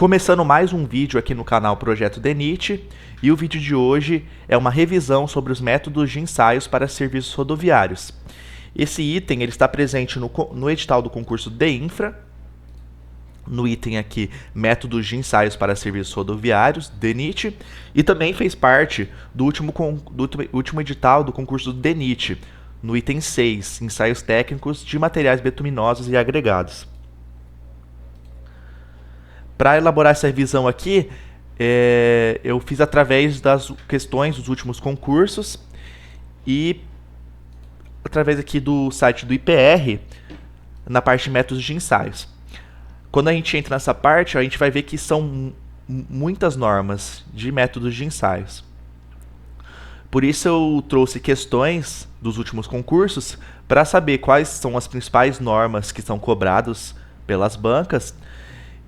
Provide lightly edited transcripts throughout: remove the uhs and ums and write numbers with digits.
Começando mais um vídeo aqui no canal Projeto DENIT, e o vídeo de hoje é uma revisão sobre os métodos de ensaios para serviços rodoviários. Esse item ele está presente no edital do concurso DEINFRA, no item aqui métodos de ensaios para serviços rodoviários, DENIT, e também fez parte do último edital do concurso do DENIT, no item 6, ensaios técnicos de materiais betuminosos e agregados. Para elaborar essa revisão aqui, eu fiz através das questões dos últimos concursos e através aqui do site do IPR, na parte de métodos de ensaios. Quando a gente entra nessa parte, a gente vai ver que são muitas normas de métodos de ensaios. Por isso eu trouxe questões dos últimos concursos para saber quais são as principais normas que são cobradas pelas bancas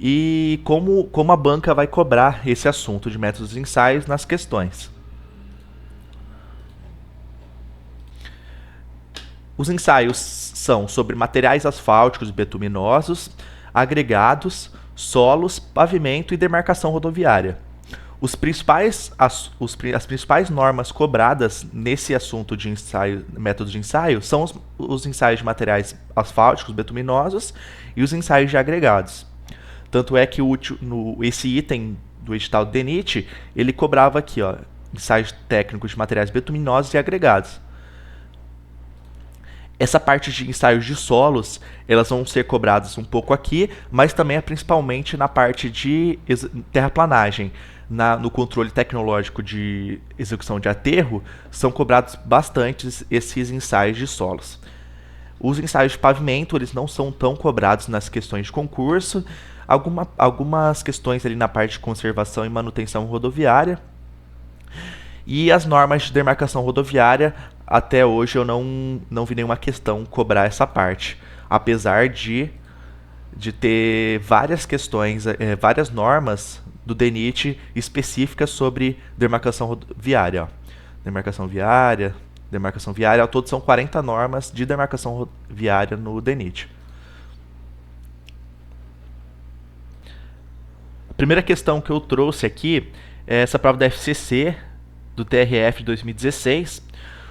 e como a banca vai cobrar esse assunto de métodos de ensaios nas questões. Os ensaios são sobre materiais asfálticos e betuminosos, agregados, solos, pavimento e demarcação rodoviária. As principais normas cobradas nesse assunto de ensaio, métodos de ensaio são os ensaios de materiais asfálticos, betuminosos e os ensaios de agregados. Tanto é que esse item do edital do DENIT, ele cobrava aqui, ó, ensaios técnicos de materiais betuminosos e agregados. Essa parte de ensaios de solos, elas vão ser cobradas um pouco aqui, mas também principalmente na parte de terraplanagem. No controle tecnológico de execução de aterro, são cobrados bastante esses ensaios de solos. Os ensaios de pavimento, eles não são tão cobrados nas questões de concurso. Algumas questões ali na parte de conservação e manutenção rodoviária. E as normas de demarcação rodoviária, até hoje eu não vi nenhuma questão cobrar essa parte. Apesar de ter várias questões, várias normas do DENIT específicas sobre demarcação rodoviária. Ó. Demarcação viária, ao todo são 40 normas de demarcação viária no DENIT. A primeira questão que eu trouxe aqui é essa prova da FCC, do TRF de 2016.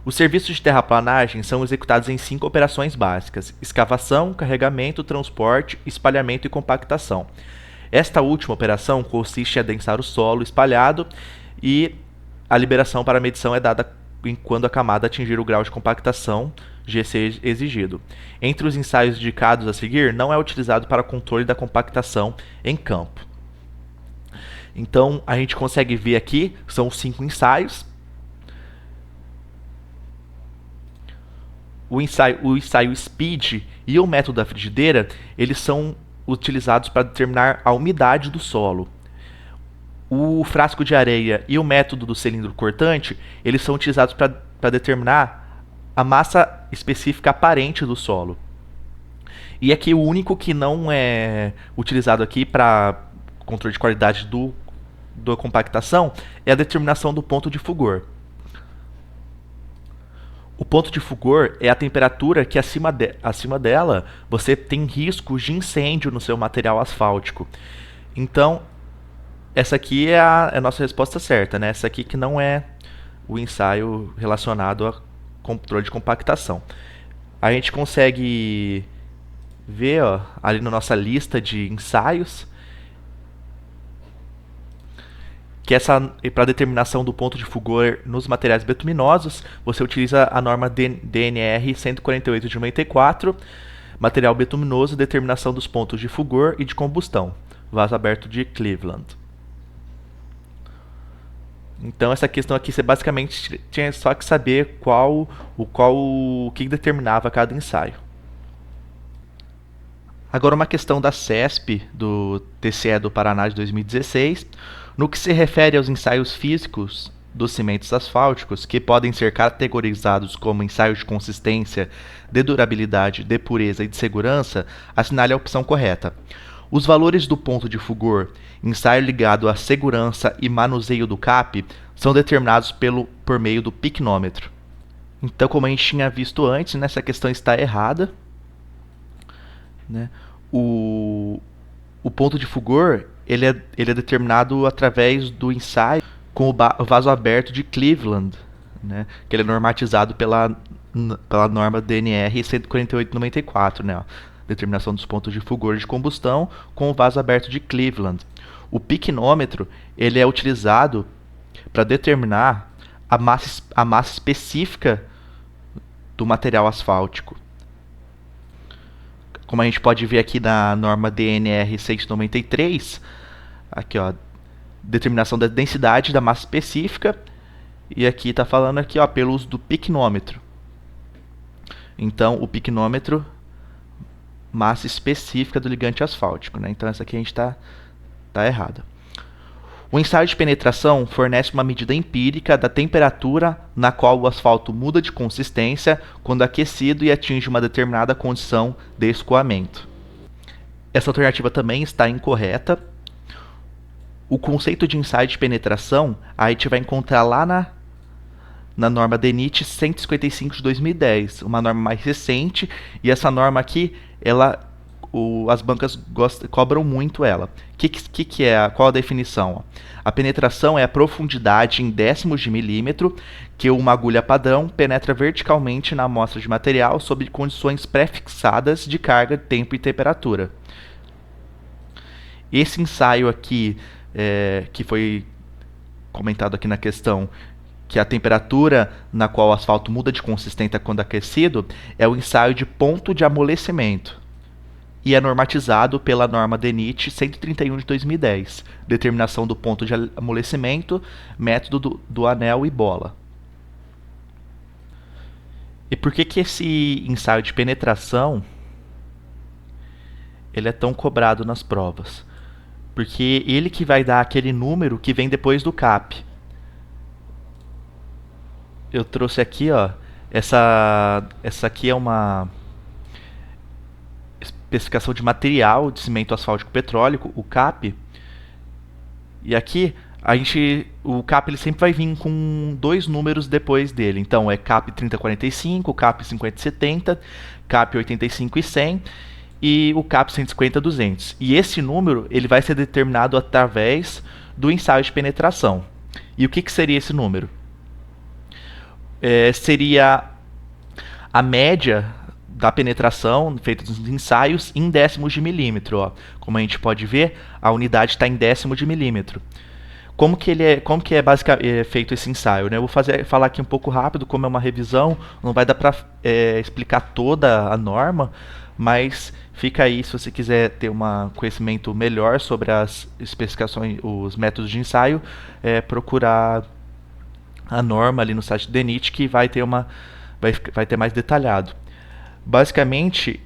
Os serviços de terraplanagem são executados em 5 operações básicas: escavação, carregamento, transporte, espalhamento e compactação. Esta última operação consiste em adensar o solo espalhado e a liberação para a medição é dada quando a camada atingir o grau de compactação GC exigido. Entre os ensaios indicados a seguir, não é utilizado para controle da compactação em campo. Então, a gente consegue ver aqui, são 5 ensaios. O ensaio SPEED e o método da frigideira, eles são utilizados para determinar a umidade do solo. O frasco de areia e o método do cilindro cortante, eles são utilizados para determinar a massa específica aparente do solo. E aqui o único que não é utilizado aqui para controle de qualidade da compactação é a determinação do ponto de fulgor. O ponto de fulgor é a temperatura que acima dela você tem riscos de incêndio no seu material asfáltico. Então, essa aqui é a nossa resposta certa, né? Essa aqui que não é o ensaio relacionado a controle de compactação. A gente consegue ver, ó, ali na nossa lista de ensaios que para determinação do ponto de fulgor nos materiais betuminosos, você utiliza a norma DNR 148 de 94, material betuminoso, determinação dos pontos de fulgor e de combustão, vaso aberto de Cleveland. Então essa questão aqui, você basicamente tinha só que saber o que determinava cada ensaio. Agora uma questão da CESP, do TCE do Paraná de 2016, no que se refere aos ensaios físicos dos cimentos asfálticos, que podem ser categorizados como ensaios de consistência, de durabilidade, de pureza e de segurança, assinale a opção correta. Os valores do ponto de fulgor, ensaio ligado à segurança e manuseio do CAP, são determinados por meio do picnômetro. Então, como a gente tinha visto antes, essa questão está errada. Né? O O ponto de fulgor ele é determinado através do ensaio com o vaso aberto de Cleveland, né, que ele é normatizado pela norma DNR 148/94, né, ó, determinação dos pontos de fulgor de combustão com o vaso aberto de Cleveland. O piquenômetro ele é utilizado para determinar a massa específica do material asfáltico. Como a gente pode ver aqui na norma DNR 193, aqui ó, determinação da densidade da massa específica, e aqui está falando aqui ó, pelo uso do piquenômetro. Então o piquenômetro, massa específica do ligante asfáltico, né? Então essa aqui a gente tá errada. O ensaio de penetração fornece uma medida empírica da temperatura na qual o asfalto muda de consistência quando aquecido e atinge uma determinada condição de escoamento. Essa alternativa também está incorreta. O conceito de ensaio de penetração a gente vai encontrar lá na norma DENIT 155 de 2010, uma norma mais recente, e essa norma aqui, as bancas cobram muito ela. Qual a definição? A penetração é a profundidade em décimos de milímetro que uma agulha padrão penetra verticalmente na amostra de material sob condições pré-fixadas de carga, tempo e temperatura. Esse ensaio aqui, que foi comentado aqui na questão, que a temperatura na qual o asfalto muda de consistência quando aquecido, é o ensaio de ponto de amolecimento. E é normatizado pela norma DENIT 131 de 2010, determinação do ponto de amolecimento, método do anel e bola. E por que esse ensaio de penetração ele é tão cobrado nas provas? Porque ele que vai dar aquele número que vem depois do CAP. Eu trouxe aqui, ó, essa aqui é uma especificação de material de cimento asfáltico petrólico, o CAP. E aqui o CAP ele sempre vai vir com dois números depois dele. Então é CAP 3045, CAP 5070, CAP 85 e 100 e o CAP 150-200. E esse número ele vai ser determinado através do ensaio de penetração. E o que seria esse número? Seria a média da penetração feita nos ensaios em décimos de milímetro. Ó. Como a gente pode ver, a unidade está em décimo de milímetro. Como que é basicamente feito esse ensaio? Né? Eu vou falar aqui um pouco rápido, como é uma revisão, não vai dar para explicar toda a norma, mas fica aí se você quiser ter um conhecimento melhor sobre as especificações, os métodos de ensaio, procurar a norma ali no site do DENIT que vai ter mais detalhado. Basicamente,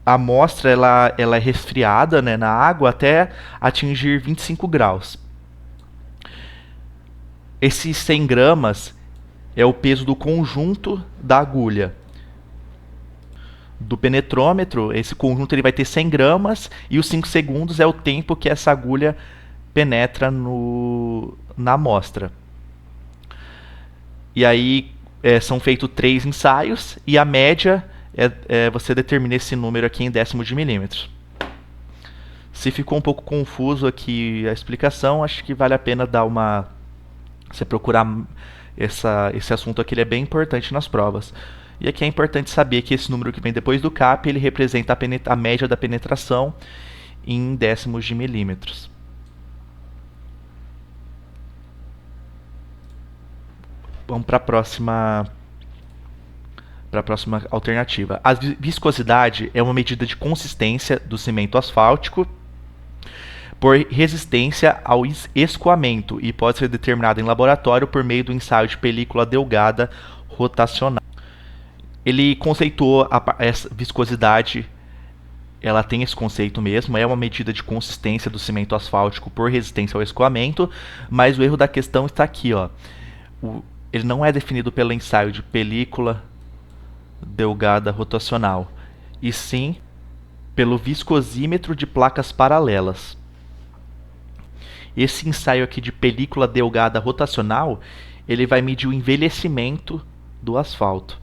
a amostra ela é resfriada, né, na água até atingir 25 graus. Esses 100 gramas é o peso do conjunto da agulha. Do penetrômetro, esse conjunto ele vai ter 100 gramas e os 5 segundos é o tempo que essa agulha penetra na amostra. E aí são feitos 3 ensaios e a média você determina esse número aqui em décimos de milímetros. Se ficou um pouco confuso aqui a explicação, acho que vale a pena você procurar esse assunto aqui, ele é bem importante nas provas. E aqui é importante saber que esse número que vem depois do CAP, ele representa a média da penetração em décimos de milímetros. Vamos para a próxima alternativa. A viscosidade é uma medida de consistência do cimento asfáltico por resistência ao escoamento e pode ser determinada em laboratório por meio do ensaio de película delgada rotacional. Ele conceituou essa viscosidade, ela tem esse conceito mesmo, é uma medida de consistência do cimento asfáltico por resistência ao escoamento, mas o erro da questão está aqui, ó. Ele não é definido pelo ensaio de película delgada rotacional, e sim pelo viscosímetro de placas paralelas. Esse ensaio aqui de película delgada rotacional, ele vai medir o envelhecimento do asfalto.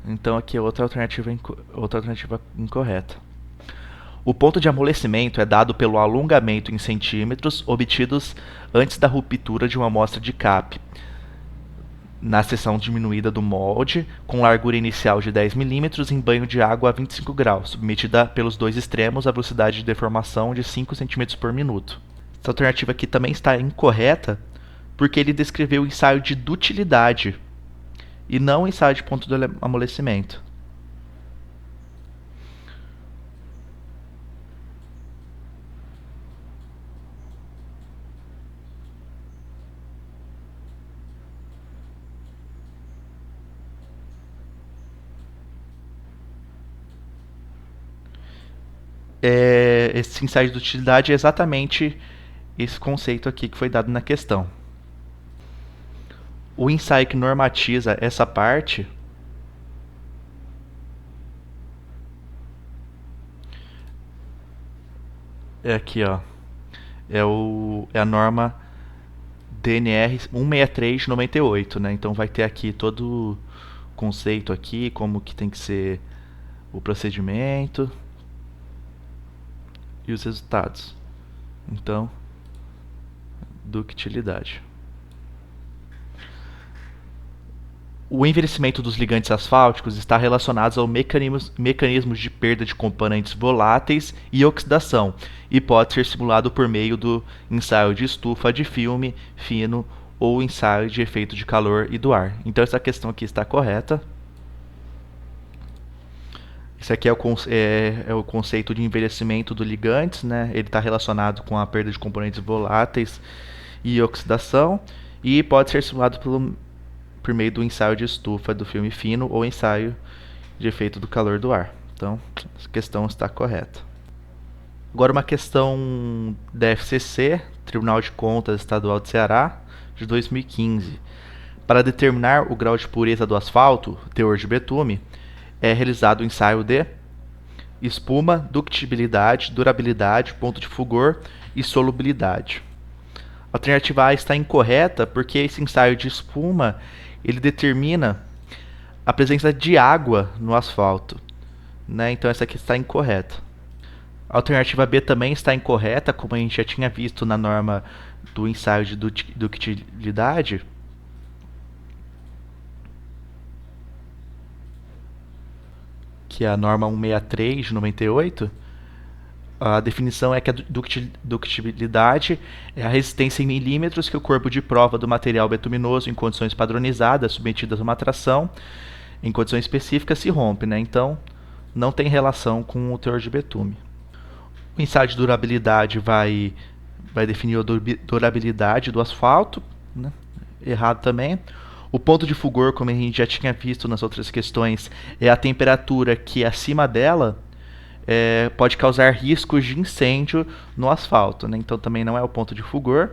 Então aqui é outra alternativa incorreta. O ponto de amolecimento é dado pelo alongamento em centímetros obtidos antes da ruptura de uma amostra de CAP, na seção diminuída do molde, com largura inicial de 10 milímetros em banho de água a 25 graus, submetida pelos dois extremos a velocidade de deformação de 5 centímetros por minuto. Essa alternativa aqui também está incorreta, porque ele descreveu o ensaio de dutilidade e não o ensaio de ponto de amolecimento. Esse ensaio de utilidade é exatamente esse conceito aqui que foi dado na questão. O ensaio que normatiza essa parte é aqui, ó. É a norma DNR 163/98, né? Então vai ter aqui todo o conceito aqui, como que tem que ser o procedimento e os resultados. Então, ductilidade. O envelhecimento dos ligantes asfálticos está relacionado ao mecanismos de perda de componentes voláteis e oxidação, e pode ser simulado por meio do ensaio de estufa de filme fino ou ensaio de efeito de calor e do ar. Então essa questão aqui está correta. Esse aqui é o conceito de envelhecimento do ligantes, né? Ele está relacionado com a perda de componentes voláteis e oxidação, e pode ser simulado por meio do ensaio de estufa do filme fino ou ensaio de efeito do calor do ar. Então, a questão está correta. Agora uma questão da FCC, Tribunal de Contas Estadual de Ceará, de 2015. Para determinar o grau de pureza do asfalto, teor de betume, é realizado o ensaio de espuma, ductibilidade, durabilidade, ponto de fulgor e solubilidade. A alternativa A está incorreta porque esse ensaio de espuma ele determina a presença de água no asfalto, né? Então essa aqui está incorreta. A alternativa B também está incorreta, como a gente já tinha visto na norma do ensaio de ductilidade. Que é a norma 163/98, a definição é que a ductilidade é a resistência em milímetros que o corpo de prova do material betuminoso em condições padronizadas, submetidas a uma tração, em condições específicas, se rompe, né? Então, não tem relação com o teor de betume. O ensaio de durabilidade vai definir a durabilidade do asfalto, né? Errado também. O ponto de fulgor, como a gente já tinha visto nas outras questões, é a temperatura que acima dela pode causar riscos de incêndio no asfalto, né? Então também não é o ponto de fulgor.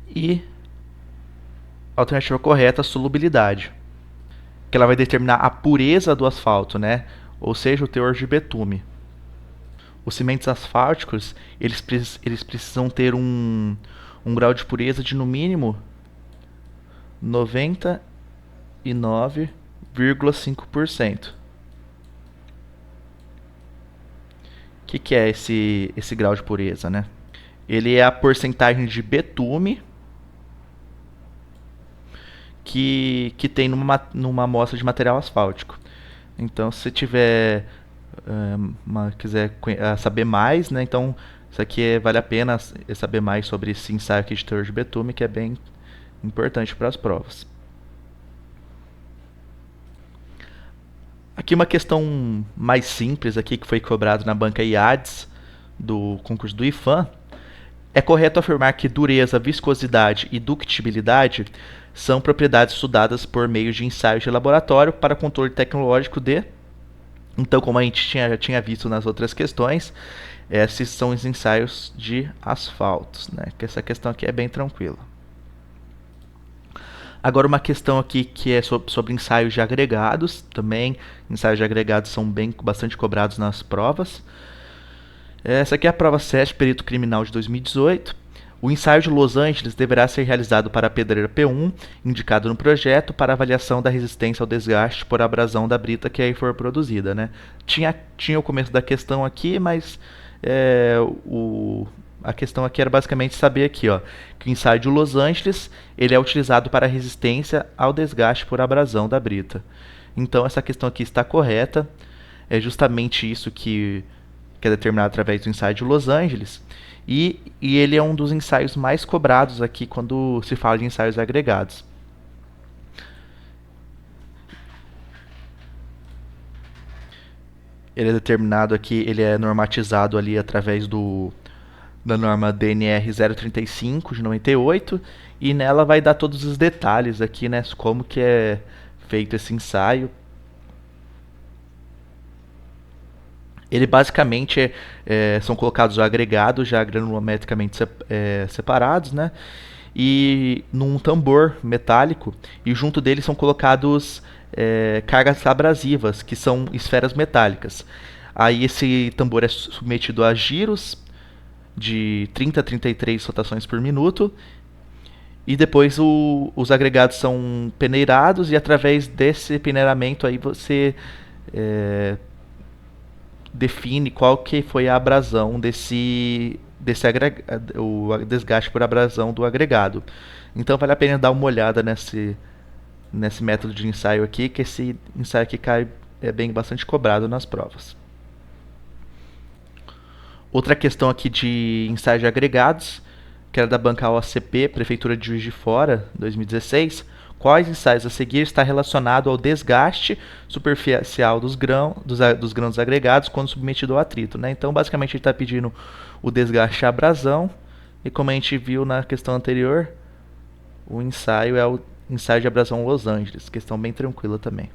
E a alternativa correta, a solubilidade, que ela vai determinar a pureza do asfalto, né? Ou seja, o teor de betume. Os cimentos asfálticos, eles precisam ter um grau de pureza de no mínimo 99,5%. O que é esse grau de pureza, né? Ele é a porcentagem de betume que tem numa amostra de material asfáltico. Então, se tiver quiser saber mais, né? Então, isso aqui vale a pena saber mais sobre esse ensaio aqui de teor de betume, que é bem importante para as provas. Aqui uma questão mais simples aqui que foi cobrado na banca IADES do concurso do IFAM. É correto afirmar que dureza, viscosidade e ductibilidade são propriedades estudadas por meio de ensaios de laboratório para controle tecnológico de... Então, como a gente já tinha visto nas outras questões, esses são os ensaios de asfaltos, né? Que essa questão aqui é bem tranquila. Agora uma questão aqui que é sobre ensaios de agregados, também ensaios de agregados são bastante cobrados nas provas. Essa aqui é a prova 7, perito criminal de 2018. O ensaio de Los Angeles deverá ser realizado para a pedreira P1, indicado no projeto, para avaliação da resistência ao desgaste por abrasão da brita que aí for produzida, né? Tinha o começo da questão aqui, mas é, a questão aqui era basicamente saber aqui, ó, que o ensaio de Los Angeles ele é utilizado para a resistência ao desgaste por abrasão da brita. Então essa questão aqui está correta. É justamente isso que é determinado através do ensaio de Los Angeles. E ele é um dos ensaios mais cobrados aqui quando se fala de ensaios agregados. Ele é determinado aqui, ele é normatizado ali através da norma DNR 035 de 98 e nela vai dar todos os detalhes aqui, né, como que é feito esse ensaio. Ele basicamente são colocados agregados já granulometricamente separados, né? E num tambor metálico e junto dele são colocados cargas abrasivas, que são esferas metálicas. Aí esse tambor é submetido a giros de 30 a 33 rotações por minuto e depois os agregados são peneirados e através desse peneiramento aí você define qual que foi a abrasão o desgaste por abrasão do agregado. Então vale a pena dar uma olhada nesse método de ensaio aqui, que esse ensaio aqui é bem bastante cobrado nas provas. Outra questão aqui de ensaio de agregados, que era da banca OCP, Prefeitura de Juiz de Fora, 2016. Quais ensaios a seguir está relacionado ao desgaste superficial dos grãos agregados quando submetido ao atrito, né? Então, basicamente, ele está pedindo o desgaste à abrasão e, como a gente viu na questão anterior, o ensaio é o ensaio de abrasão Los Angeles, questão bem tranquila também.